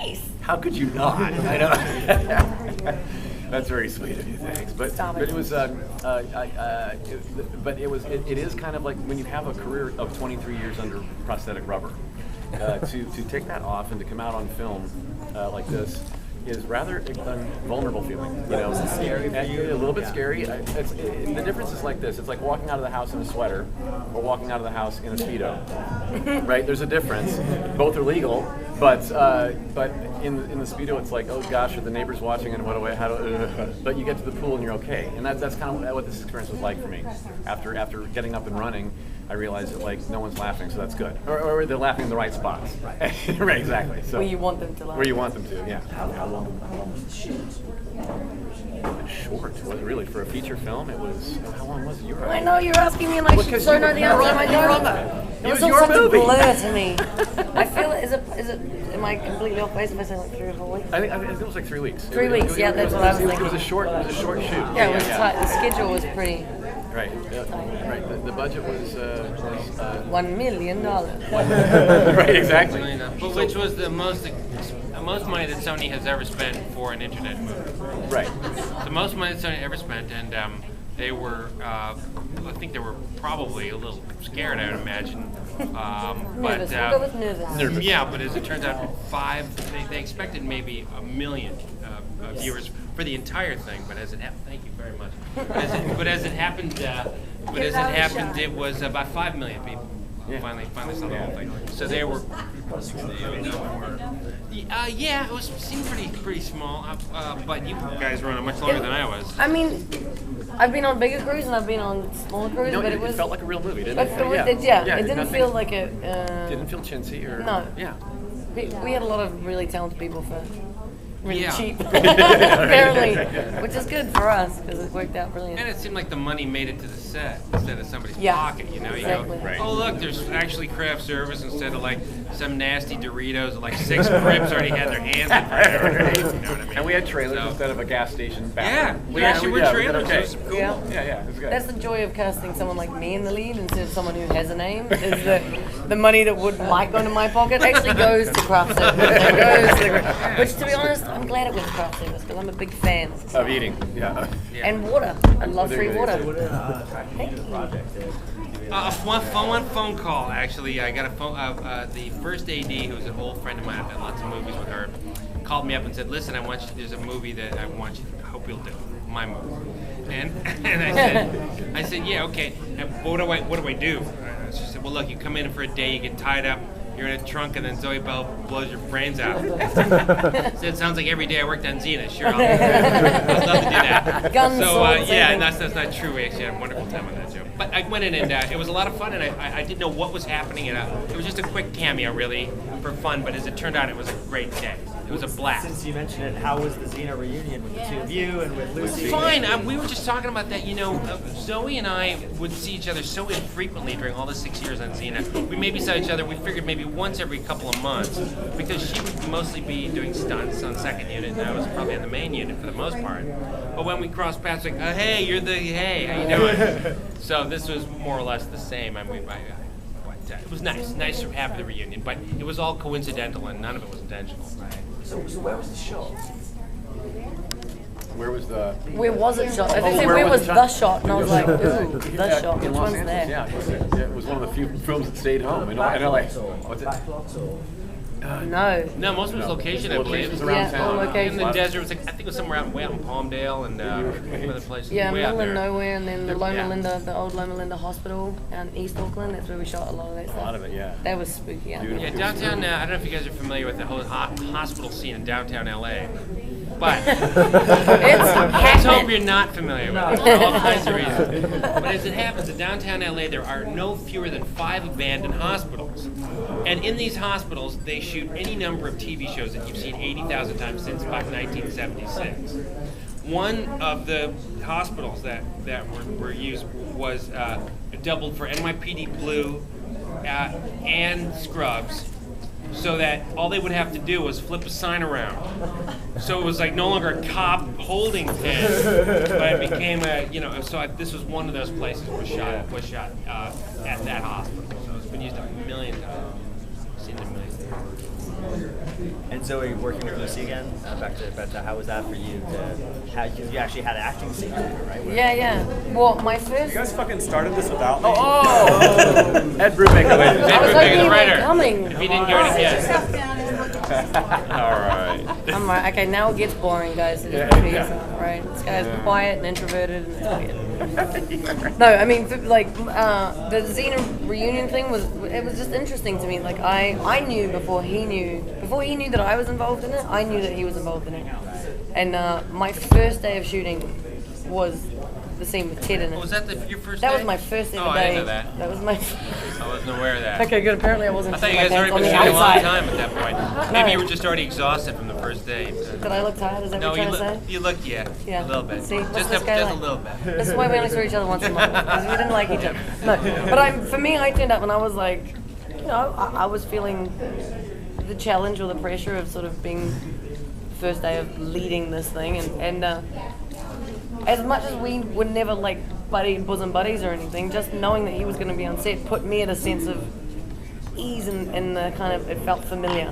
Face. How could you not? I know. That's very sweet of you, thanks. But it was, it is kind of like when you have a career of 23 years under prosthetic rubber, to take that off and to come out on film like this is rather vulnerable feeling. You know, scary for you. A little bit scary. The difference is like this. It's like walking out of the house in a sweater or walking out of the house in a Speedo. Right? There's a difference. Both are legal, but in the Speedo, it's like, oh gosh, are the neighbors watching and what do I, but you get to the pool and you're okay. And that's kind of what this experience was like for me. After getting up and running, I realized that like no one's laughing, so that's good. Or they're laughing in the right spots. Right, exactly. So where you want them to laugh. Where you want them to, yeah. How long was the shoot? Short. Was it really for a feature film? It was. How long was it? You were. I know you're asking me, and I should so know the answer. I know. It was all your such movie. a blur to me. I feel it. Is it? Am I completely off base if I say like 3 or 4 weeks? I think it was like 3 weeks. 3 weeks. Yeah, that's what I was thinking. It was a short shoot. Yeah, it was tight. The schedule was pretty. Right. Right. The budget was $1 million. Right. Exactly. But which was the most money that Sony has ever spent for an internet movie. Right. The most money that Sony ever spent, and they were, I think they were probably a little scared, I would imagine. Nervous. We'll go with nervous. Yeah, but as it turns out, they expected maybe 1 million viewers for the entire thing. But as it happened, thank you very much. As it happened, it was about 5 million people. Yeah. Finally saw the whole thing. So they were. Yeah, it seemed pretty small. But you guys were on it much longer than I was. I mean, I've been on bigger cruises and I've been on smaller cruises, but it felt like a real movie, didn't it? It didn't feel like a. Didn't feel chintzy or. No. Yeah. We had a lot of really talented people for really cheap, Yeah. apparently, which is good for us because it worked out brilliant. And it seemed like the money made it to the set instead of somebody's Yeah. pocket. You know, Exactly. you go, Right. oh look, there's actually craft service instead of like some nasty Doritos that like 6 Crips already had their hands in front of it. You know what I mean? And we had trailers So- instead of a gas station Yeah, bathroom. we actually were did trailers. okay. It was cool. Yeah. Yeah, it was good. That's the joy of casting someone like me in the lead instead of someone who has a name. Is that the money that might go into my pocket actually goes to craft service. Which, to be honest, I'm glad it went to craft service because I'm a big fan Of eating, yeah. and water. I love free water. What attracted you to the project? One phone call actually. I got a phone. The first AD, who's an old friend of mine, I've done lots of movies with her, called me up and said, "Listen, there's a movie that I want you. I hope you'll do my movie." And I said, "Yeah, okay. And what do I do?" She said, "Well, look, you come in for a day, you get tied up." You're in a trunk, and then Zoe Bell blows your brains out. So it sounds like every day I worked on Xena. Sure, I'd love to do that. Guns, swords, Yeah, anything. and that's not true. We actually had a wonderful time on that show. But I went in, and it was a lot of fun, and I didn't know what was happening. And it was just a quick cameo, really, for fun. But as it turned out, it was a great day. It was a blast. Since you mentioned it, how was the Xena reunion with the two of you and with Lucy? Fine. We were just talking about that. You know, Zoe and I would see each other so infrequently during all the 6 years on Xena. We maybe saw each other. We figured maybe once every couple of months because she would mostly be doing stunts on second unit, and I was probably on the main unit for the most part. But when we crossed paths, like, hey, how you doing? So this was more or less the same. I mean, it was nice to have the reunion, but it was all coincidental and none of it was intentional. So where was the shot? Where was the? Where was it shot? I think they where where was was the the shot? shot? And I was like, ooh, the shot. Which In Los one's Angeles, there? yeah. It was one of the few films that stayed home. In LA. What's it? Backlots or? No. No, most of it was location, I believe. Locations around Yeah, all town. locations. In the desert, it was like, I think it was somewhere way out in Palmdale and other places. Yeah, way out middle of there. nowhere, and then the Loma Yeah. Linda, the old Loma Linda Hospital out in East Auckland. That's where we shot a lot of that stuff. A lot of it, yeah. That was spooky. Out Yeah, there. downtown, I don't know if you guys are familiar with the whole hospital scene in downtown LA. But It's let's hope happening. you're not familiar with it for all kinds of reasons. But as it happens, in downtown LA, there are no fewer than 5 abandoned hospitals. And in these hospitals, they shoot any number of TV shows that you've seen 80,000 times since about 1976. One of the hospitals that were used was doubled for NYPD Blue and Scrubs, so that all they would have to do was flip a sign around. So it was like no longer a cop holding pen, but it became this was one of those places was shot at that hospital. So it's been used a million times. I've seen it a million times. And Zoe, working with Lucy again, back to how was that for you? Because you actually had acting scenes with her, right? Yeah. Well, my first. You guys fucking started this without me. Ed Brubaker. I was hoping you were writer. coming. If you didn't hear it again. All right. I'm right. Okay, now it gets boring, guys. Right? This guy's quiet and introverted, and it's weird. No, I mean, the Xena reunion thing was just interesting to me. Like I knew before he knew that I was involved in it. I knew that he was involved in it. And my first day of shooting was the scene with Ted in it. Was that your first That day? was my first ever I day. didn't know that. That was my. I wasn't aware of that. Okay, good. Apparently, I wasn't. I thought you shitting guys my already pants been on shooting a long the outside. time at that point. Maybe you were just already exhausted from the first day. Did I look tired? Is that No, what you're trying to say? you looked, yeah, Yeah. a little bit. See, what's just this guy a like? little bit. This is why we only saw each other once a month, because we didn't like each other. No, but for me, I turned up and I was like, I was feeling the challenge or the pressure of sort of being the first day of leading this thing, and as much as we were never like bosom buddies or anything, just knowing that he was going to be on set put me at a sense of ease and the kind of, it felt familiar.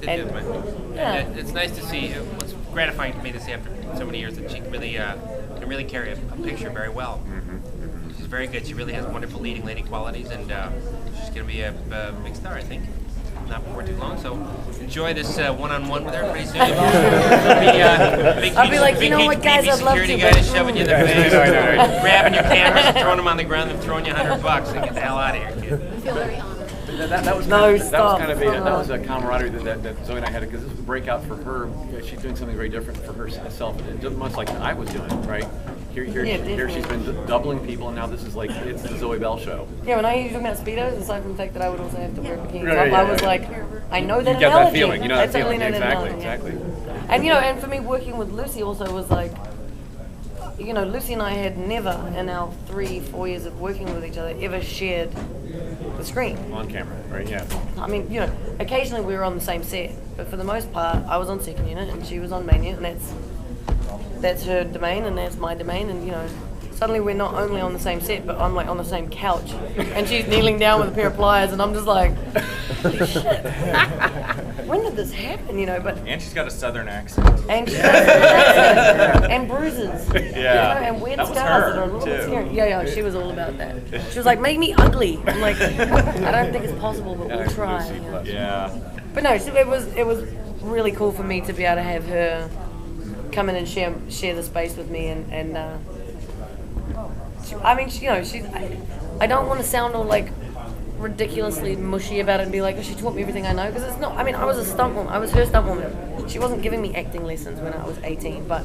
And it's nice to see. What's gratifying to me to see after so many years that she can really carry a picture very well. She's very good. She really has wonderful leading lady qualities, and she's going to be a big star, I think. Not before too long, so enjoy this one-on-one with her pretty soon. I'll be like, you know what, guys, I'd love to. Security guys shoving you in the face, grabbing your cameras and throwing them on the ground and throwing you $100 and get the hell out of here, kid. I feel very honored. That was No, kind of, stop. that was a camaraderie that Zoe and I had, because this was a breakout for her. She's doing something very different for herself, just much like I was doing, right? Here she's been doubling people, and now this is like, it's the Zoe Bell show. Yeah, when I hear you talking about Speedos, aside from the fact that I would also have to wear a bikini Right, top, I yeah, was yeah. like, I know that You get that analogy. feeling, you know that I totally feeling, know that exactly. analogy. And and for me, working with Lucy also was like, Lucy and I had never in our 3-4 years of working with each other ever shared the screen. On camera, right? Yeah. I mean, occasionally we were on the same set, but for the most part, I was on second unit and she was on main unit, and that's her domain and that's my domain, and suddenly we're not only on the same set, but I'm like on the same couch, and she's kneeling down with a pair of pliers, and I'm just like, holy shit, when did this happen? But And she's got a southern accent. and she does and bruises, Yeah. and weird That was scars her, that are a little bit too. scary. Yeah, she was all about that. She was like, make me ugly. I'm like, I don't think it's possible, but we'll try. Yeah. But no, it was really cool for me to be able to have her come in and share the space with me, and I don't want to sound all like ridiculously mushy about it and be like, oh, she taught me everything I know, because it's not. I mean, I was a stunt woman. I was her stunt woman. She wasn't giving me acting lessons when I was 18, but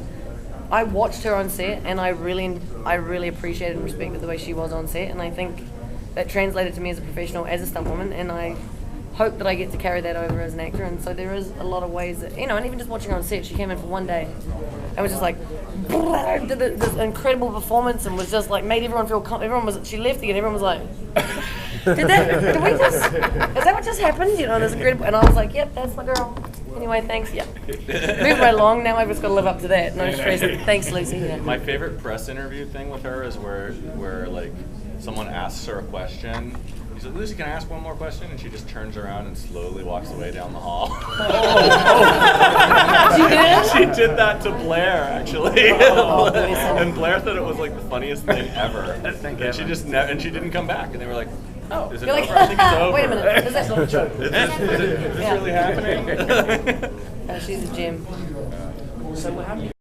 I watched her on set, and I really appreciated and respected the way she was on set, and I think that translated to me as a professional, as a stunt woman, and I hope that I get to carry that over as an actor. And so there is a lot of ways that, and even just watching her on set, she came in for one day and was just like, did this incredible performance, and was just like, made everyone feel she left again, everyone was like, is that what just happened? This incredible, and I was like, yep, that's my girl. Anyway, thanks, yeah. Move right along, now I've just got to live up to that. No stress. Thanks, Lucy. Yeah. My favorite press interview thing with her is where like someone asks her a question. He said, Lucy, can I ask one more question? And she just turns around and slowly walks away down the hall. She did? She did that to Blair, actually. And Blair thought it was like the funniest thing ever. And she just and she didn't come back. And they were like, oh, is it You're over? like, I think it's over. wait a minute, is Is this really happening? she's a gem.